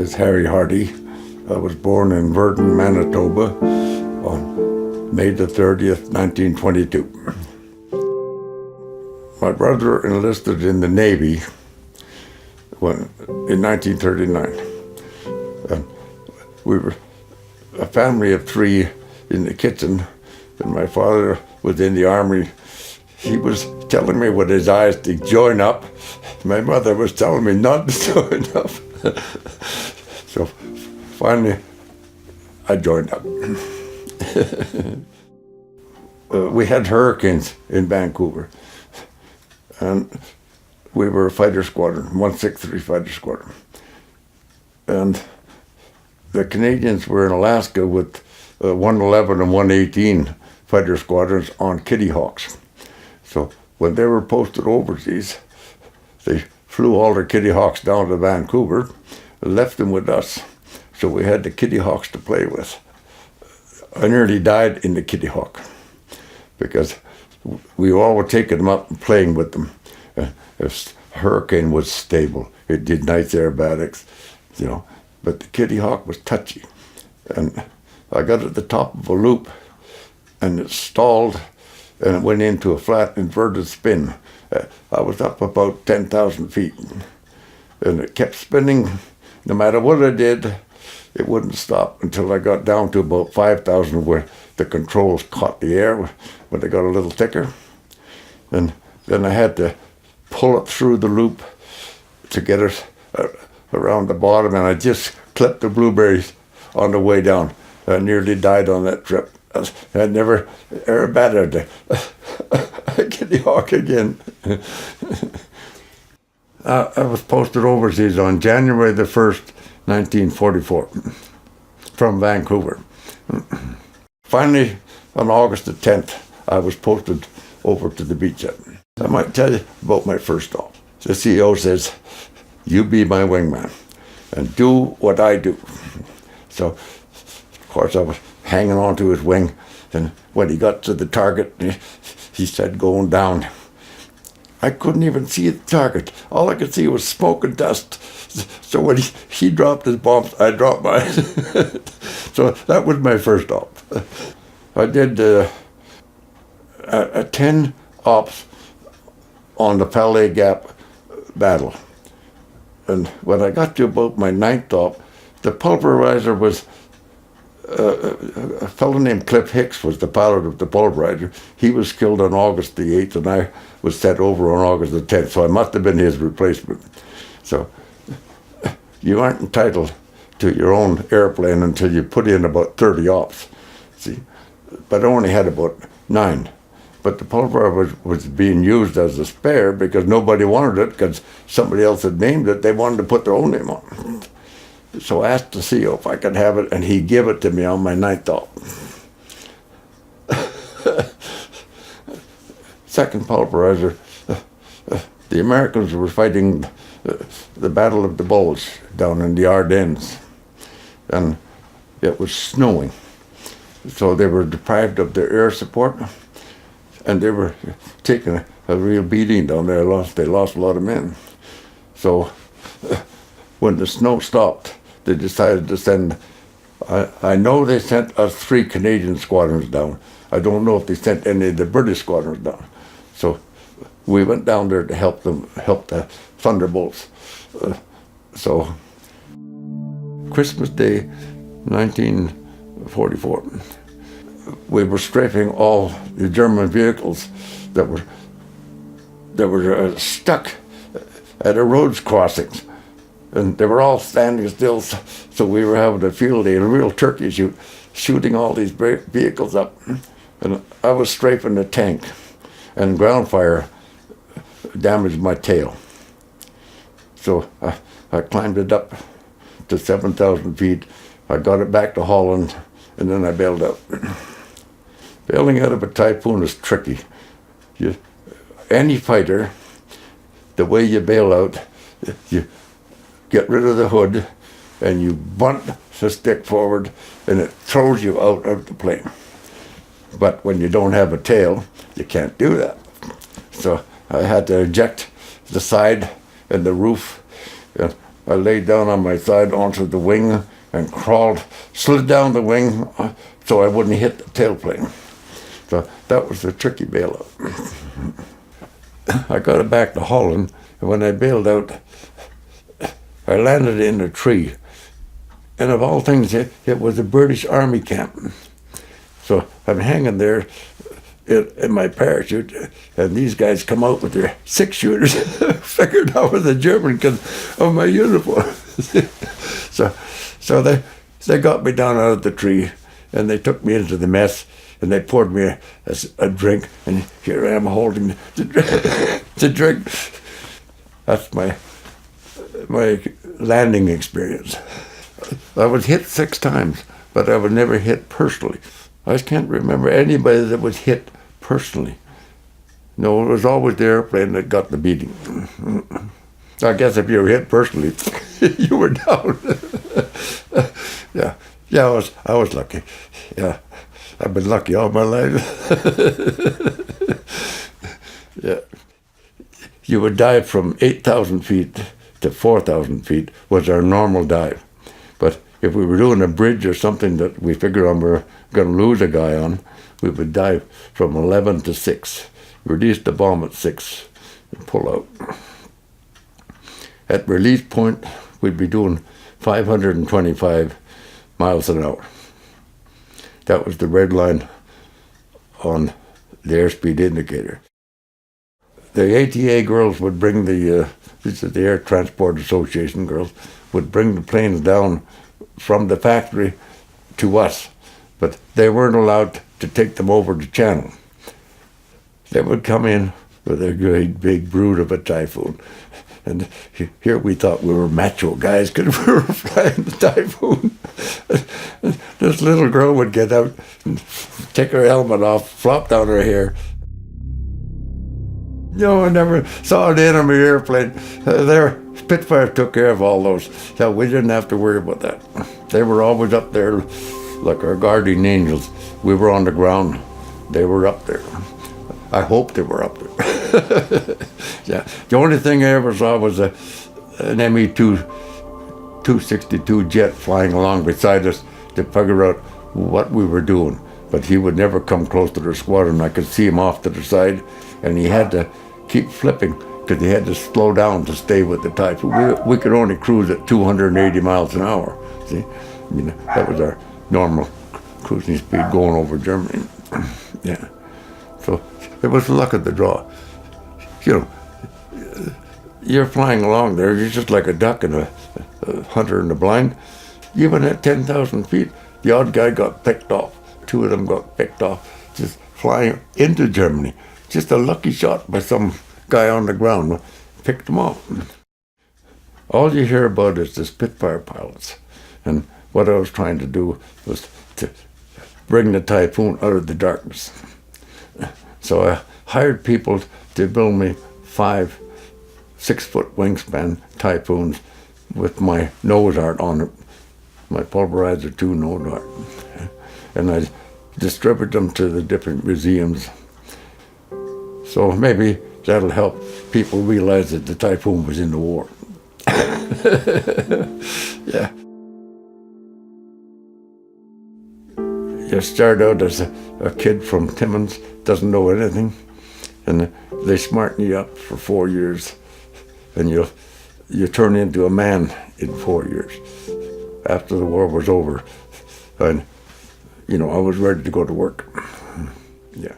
is Harry Hardy. I was born in Virden, Manitoba on May the 30th, 1922. My brother enlisted in the Navy in 1939. We were a family of three in the kitchen, and my father was in the Army. He was telling me with his eyes to join up. My mother was telling me not to join up. So finally, I joined up. We had hurricanes in Vancouver, and we were a fighter squadron, 163 fighter squadron. And the Canadians were in Alaska with 111 and 118 fighter squadrons on Kitty Hawks. So when they were posted overseas, they flew all their Kitty Hawks down to Vancouver, left them with us. So we had the Kitty Hawks to play with. I nearly died in the Kitty Hawk because we all were taking them up and playing with them. If hurricane was stable, it did night aerobatics, but the Kitty Hawk was touchy. And I got at the top of a loop and it stalled and it went into a flat inverted spin. I was up about 10,000 feet and it kept spinning. No matter what I did, it wouldn't stop until I got down to about 5,000 where the controls caught the air when they got a little thicker. And then I had to pull it through the loop to get it around the bottom, and I just clipped the blueberries on the way down. I nearly died on that trip. I never aerobated a Kitty Hawk again. I was posted overseas on January the 1st, 1944, from Vancouver. Finally, on August the 10th, I was posted over to the beachhead. I might tell you about my first stop. The CEO says, "You be my wingman and do what I do." So, of course, I was hanging on to his wing, and when he got to the target, he said, "Going down." I couldn't even see the target. All I could see was smoke and dust. So when he dropped his bombs, I dropped mine. So that was my first stop. I did a 10 ops on the Falaise Gap battle. And when I got to about my 9th op, the pulverizer was, a fellow named Cliff Hicks was the pilot of the pulverizer. He was killed on August the 8th, and I was sent over on August the 10th, so I must have been his replacement. So you aren't entitled to your own airplane until you put in about 30 ops, see. But I only had about 9. But the pulverizer was being used as a spare because nobody wanted it because somebody else had named it. They wanted to put their own name on. So I asked the CEO if I could have it, and he gave it to me on my 9th op. Second pulverizer, the Americans were fighting the Battle of the Bulge down in the Ardennes, and it was snowing. So they were deprived of their air support, and they were taking a real beating down there. They lost a lot of men. So when the snow stopped, they decided to send, I know they sent us 3 Canadian squadrons down. I don't know if they sent any of the British squadrons down. So we went down there to help the Thunderbolts. So Christmas Day, 1944, we were strafing all the German vehicles that were stuck at a roads crossings. And they were all standing still, so we were having a field day, a real turkey shoot, shooting all these vehicles up. And I was strafing the tank, and ground fire damaged my tail. So I climbed it up to 7,000 feet. I got it back to Holland, and then I bailed out. Bailing out of a Typhoon is tricky. Any fighter, the way you bail out, you get rid of the hood, and you bunt the stick forward, and it throws you out of the plane. But when you don't have a tail, you can't do that. So I had to eject the side and the roof, and I laid down on my side onto the wing and slid down the wing so I wouldn't hit the tailplane. So that was the tricky bailout. I got it back to Holland, and when I bailed out, I landed in a tree. And of all things, it was a British Army camp. So I'm hanging there in my parachute, and these guys come out with their 6-shooters. Figured I was a German because of my uniform. so they got me down out of the tree, and they took me into the mess, and they poured me a drink, and here I am holding the drink. That's my landing experience. I was hit 6 times, but I was never hit personally. I can't remember anybody that was hit personally. No, it was always the airplane that got the beating. I guess if you were hit personally, you were down. Yeah, I was lucky. Yeah, I've been lucky all my life. Yeah, you would dive from 8,000 feet to 4,000 feet was our normal dive. But if we were doing a bridge or something that we figured on we're going to lose a guy on, we would dive from 11 to 6, release the bomb at 6, and pull out. At release point, we'd be doing 525 miles an hour. That was the red line on the airspeed indicator. The ATA girls would bring this is the Air Transport Association girls, would bring the planes down from the factory to us, but they weren't allowed to take them over the channel. They would come in with a great big brood of a Typhoon. And here we thought we were macho guys because we were flying the Typhoon. This little girl would get out and take her helmet off, flop down her hair. No, I never saw an enemy airplane. Spitfire took care of all those, so we didn't have to worry about that. They were always up there like our guardian angels. We were on the ground. They were up there. I hope they were up there. Yeah. The only thing I ever saw was an Me-262 jet flying along beside us to figure out what we were doing. But he would never come close to the squadron. I could see him off to the side, and he had to keep flipping because he had to slow down to stay with the Typhoon. We could only cruise at 280 miles an hour. See, I mean, that was our normal cruising speed going over Germany. Yeah. So it was the luck of the draw. You know, you're flying along there, you're just like a duck and a hunter in the blind. Even at 10,000 feet, the odd guy got picked off. 2 of them got picked off, just flying into Germany. Just a lucky shot by some guy on the ground, picked them off. All you hear about is the Spitfire pilots. And what I was trying to do was to bring the Typhoon out of the darkness. So I hired people to build me 5 6-foot wingspan Typhoons with my nose art on it, my pulverizer 2 nose art. And I distribute them to the different museums. So maybe that'll help people realize that the Typhoon was in the war. Yeah. You start out as a kid from Timmins, doesn't know anything, and they smarten you up for 4 years, and you turn into a man in 4 years. After the war was over, and I was ready to go to work. Yeah.